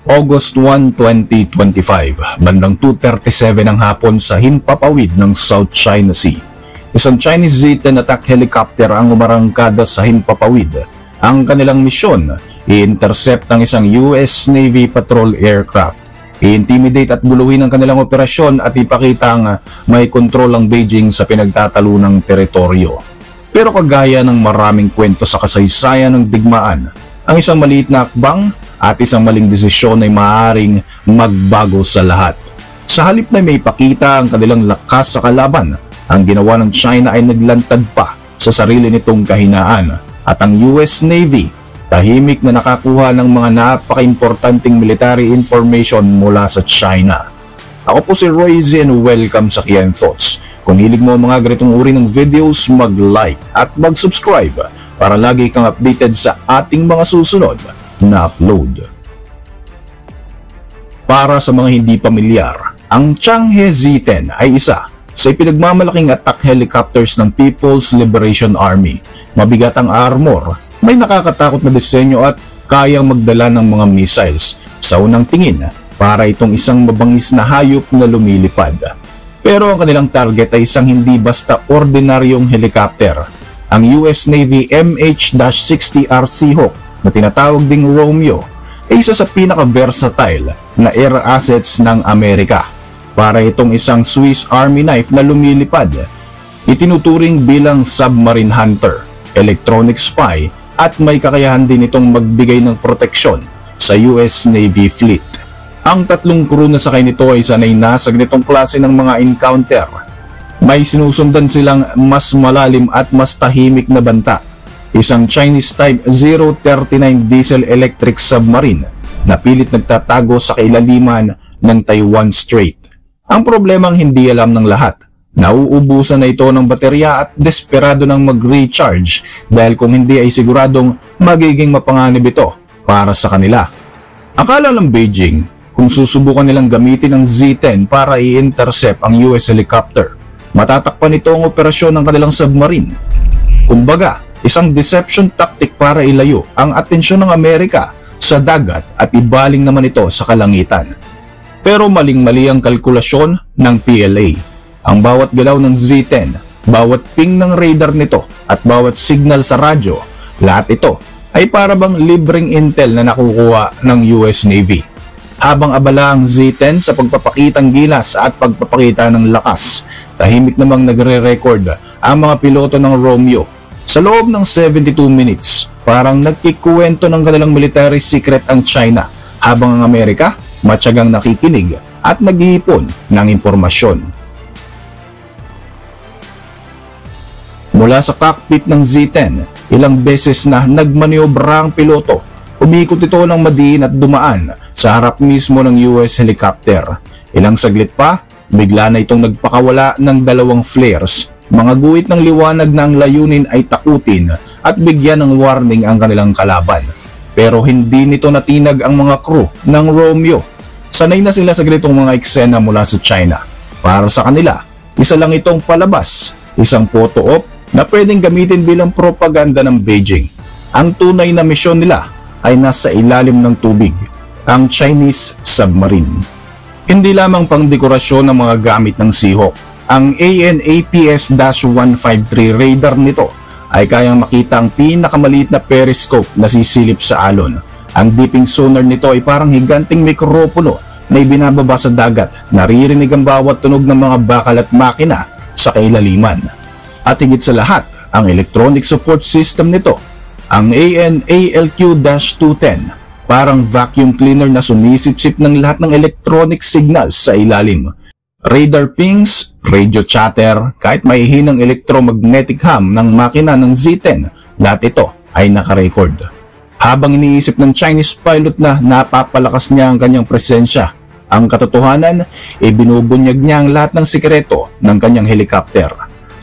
August 1, 2025, bandang 2:37 ng hapon sa himpapawid ng South China Sea. Isang Chinese Z-10 attack helicopter ang umarangkada sa himpapawid. Ang kanilang misyon, i-intercept ang isang US Navy patrol aircraft. I-intimidate at guluhin ang kanilang operasyon at ipakitang may kontrol ang Beijing sa pinagtatalunang teritoryo. Pero kagaya ng maraming kwento sa kasaysayan ng digmaan, ang isang maliit na akbang at isang maling desisyon ay maaaring magbago sa lahat. Sa halip na may ipakita ang kanilang lakas sa kalaban, ang ginawa ng China ay naglantad pa sa sarili nitong kahinaan at ang US Navy tahimik na nakakuha ng mga napaka-importanting military information mula sa China. Ako po si Royce and welcome sa Kian Thoughts. Kung hilig mo mga ganitong uri ng videos, mag-like at mag-subscribe para lagi kang updated sa ating mga susunod na upload. Para sa mga hindi pamilyar, ang Changhe Z-10 ay isa sa pinagmamalaking attack helicopters ng People's Liberation Army. Mabigat ang armor, may nakakatakot na disenyo at kayang magdala ng mga missiles. Sa unang tingin, para itong isang mabangis na hayop na lumilipad. Pero ang kanilang target ay isang hindi basta ordinaryong helicopter. Ang US Navy MH-60R Seahawk na tinatawag ding Romeo ay isa sa pinaka-versatile na air assets ng Amerika. Para itong isang Swiss Army knife na lumilipad, itinuturing bilang submarine hunter, electronic spy at may kakayahan din itong magbigay ng proteksyon sa US Navy fleet. Ang tatlong crew na sakay nito ay sanay na sa ganitong klase ng mga encounter. May sinusundan silang mas malalim at mas tahimik na banta. Isang Chinese Type 039 diesel electric submarine na pilit nagtatago sa kailaliman ng Taiwan Strait. Ang problemang hindi alam ng lahat, nauubusan na ito ng baterya at desperado nang mag-recharge dahil kung hindi ay siguradong magiging mapanganib ito para sa kanila. Akala ng Beijing kung susubukan nilang gamitin ang Z-10 para i-intercept ang US helicopter, matatakpan ito ang operasyon ng kanilang submarine. Kumbaga, isang deception tactic para ilayo ang atensyon ng Amerika sa dagat at ibaling naman ito sa kalangitan. Pero maling-mali ang kalkulasyon ng PLA. Ang bawat galaw ng Z-10, bawat ping ng radar nito at bawat signal sa radyo, lahat ito ay parabang libreng intel na nakukuha ng US Navy. Habang abala ang Z-10 sa pagpapakitang gilas at pagpapakita ng lakas, tahimik namang nagre-record ang mga piloto ng Romeo. Sa loob ng 72 minutes, parang nagkikwento ng kanilang military secret ang China, habang ang Amerika matyagang nakikinig at nag-iipon ng impormasyon. Mula sa cockpit ng Z-10, ilang beses na nagmaniobra ang piloto. Umikot ito ng madiin at dumaan sa harap mismo ng US helicopter. Ilang saglit pa, bigla na itong nagpakawala ng dalawang flares. Mga guhit ng liwanag na ang layunin ay takutin at bigyan ng warning ang kanilang kalaban. Pero hindi nito natinag ang mga crew ng Romeo. Sanay na sila sa ganitong mga eksena mula sa China. Para sa kanila, isa lang itong palabas, isang photo op na pwedeng gamitin bilang propaganda ng Beijing. Ang tunay na misyon nila ay nasa ilalim ng tubig, ang Chinese submarine. Hindi lamang pang dekorasyon ng mga gamit ng Seahawk. Ang AN/APS-153 radar nito ay kayang makita ang pinakamaliit na periscope na sisilip sa alon. Ang dipping sonar nito ay parang higanting mikropono na ibinababa sa dagat. Naririnig ang bawat tunog ng mga bakal at makina sa kailaliman. At higit sa lahat, ang electronic support system nito, ang AN/ALQ-210, parang vacuum cleaner na sumisipsip ng lahat ng electronic signals sa ilalim. Radar pings, radio chatter, kahit may hinang electromagnetic hum ng makina ng Z-10, lahat ito ay nakarecord. Habang iniisip ng Chinese pilot na napapalakas niya ang kanyang presensya, ang katotohanan ay binubunyag niya ang lahat ng sikreto ng kanyang helicopter.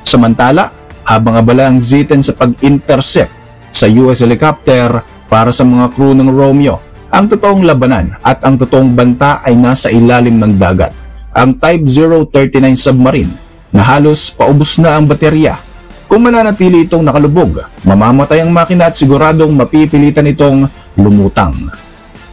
Samantala, habang abala ang Z-10 sa pag-intercept sa US helicopter para sa mga crew ng Romeo, ang totoong labanan at ang totoong banta ay nasa ilalim ng dagat. Ang Type 039 submarine na halos paubos na ang baterya. Kung mananatili itong nakalubog, mamamatay ang makina at siguradong mapipilitan itong lumutang.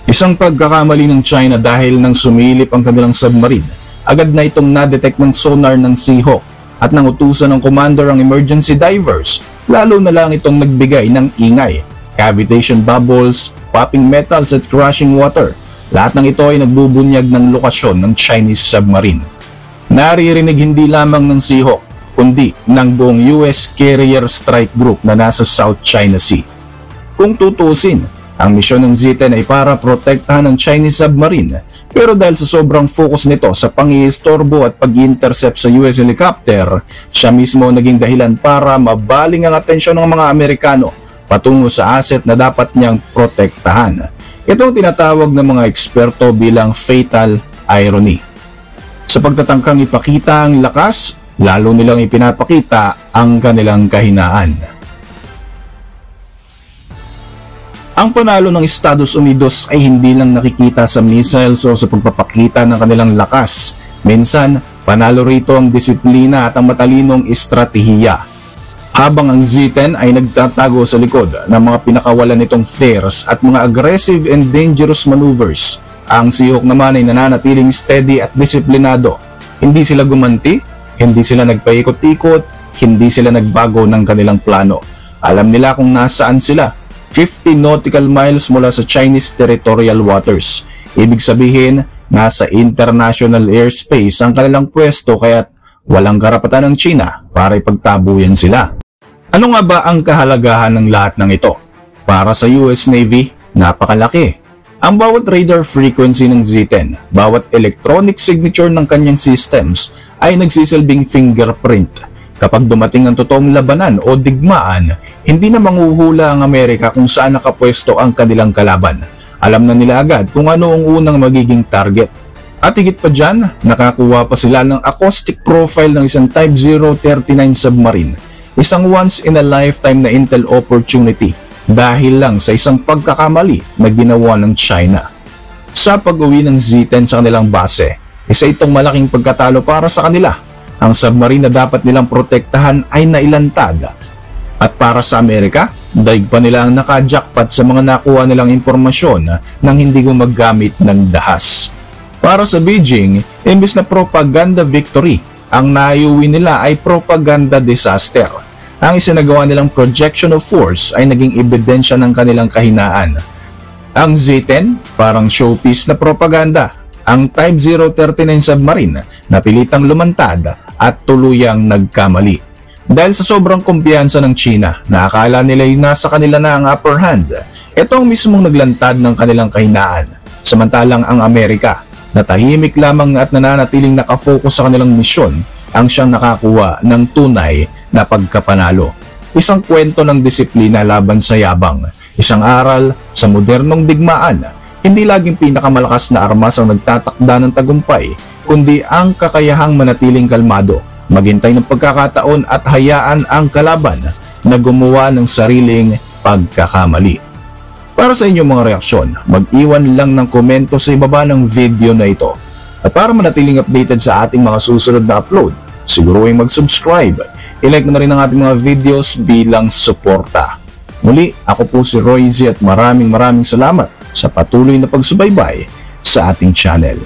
Isang pagkakamali ng China dahil nang sumilip ang kanilang submarine, agad na itong na-detect ng sonar ng Seahawk at nang utusan ng commander ang emergency divers, lalo na lang itong nagbigay ng ingay, cavitation bubbles, popping metals at crashing water. Lahat ng ito ay nagbubunyag ng lokasyon ng Chinese submarine. Naririnig hindi lamang ng Seahawk, kundi ng buong US Carrier Strike Group na nasa South China Sea. Kung tutusin, ang misyon ng Z-10 ay para protektahan ang Chinese submarine, pero dahil sa sobrang focus nito sa pang-iistorbo at pag-intercept sa US helicopter, siya mismo naging dahilan para mabaling ang atensyon ng mga Amerikano patungo sa asset na dapat niyang protektahan. Ito ang tinatawag ng mga eksperto bilang fatal irony. Sa pagtatangkang ipakita ang lakas, lalo nilang ipinapakita ang kanilang kahinaan. Ang panalo ng Estados Unidos ay hindi lang nakikita sa missiles o sa pagpapakita ng kanilang lakas. Minsan, panalo rito ang disiplina at ang matalinong estratehiya. Habang ang Z-10 ay nagtatago sa likod ng mga pinakawalan nitong flares at mga aggressive and dangerous maneuvers, ang Seahawk naman ay nananatiling steady at disiplinado. Hindi sila gumanti, hindi sila nagpaikot-ikot, hindi sila nagbago ng kanilang plano. Alam nila kung nasaan sila. 50 nautical miles mula sa Chinese territorial waters. Ibig sabihin, nasa international airspace ang kanilang pwesto kaya't walang karapatan ng China para ipagtabuyan sila. Ano nga ba ang kahalagahan ng lahat ng ito? Para sa US Navy, napakalaki. Ang bawat radar frequency ng Z-10, bawat electronic signature ng kanyang systems ay nagsisilbing fingerprint. Kapag dumating ang totoong labanan o digmaan, hindi na manghuhula ang Amerika kung saan nakapwesto ang kanilang kalaban. Alam na nila agad kung ano ang unang magiging target. At higit pa dyan, nakakuha pa sila ng acoustic profile ng isang Type 039 submarine. Isang once-in-a-lifetime na intel opportunity dahil lang sa isang pagkakamali na ginawa ng China. Sa pag-uwi ng Z-10 sa kanilang base, isa itong malaking pagkatalo para sa kanila. Ang submarine na dapat nilang protektahan ay nailantad. At para sa Amerika, daig pa nila ang naka-jackpot sa mga nakuha nilang impormasyon nang hindi gumagamit ng dahas. Para sa Beijing, imbis na propaganda victory, ang naiuwi nila ay propaganda disaster. Ang isinagawa nilang projection of force ay naging ebidensya ng kanilang kahinaan. Ang Z-10, parang showpiece na propaganda. Ang Type 039 submarine na pilitang lumantad at tuluyang nagkamali. Dahil sa sobrang kumpiyansa ng China na akala nila ay nasa kanila na ang upper hand, ito ang mismong naglantad ng kanilang kahinaan. Samantalang ang Amerika, na tahimik lamang at nananatiling nakafocus sa kanilang misyon, ang siyang nakakuha ng tunay na pagkapanalo. Isang kwento ng disiplina laban sa yabang, isang aral sa modernong digmaan. Hindi laging pinakamalakas na armas ang nagtatakda ng tagumpay, kundi ang kakayahang manatiling kalmado, maghintay ng pagkakataon at hayaan ang kalaban na gumawa ng sariling pagkakamali. Para sa inyong mga reaksyon, mag-iwan lang ng komento sa ibaba ng video na ito. At para manatiling updated sa ating mga susunod na upload, siguruhin mag-subscribe. I-like mo na rin ang ating mga videos bilang suporta. Muli, ako po si Roy Z at maraming salamat sa patuloy na pagsubaybay sa ating channel.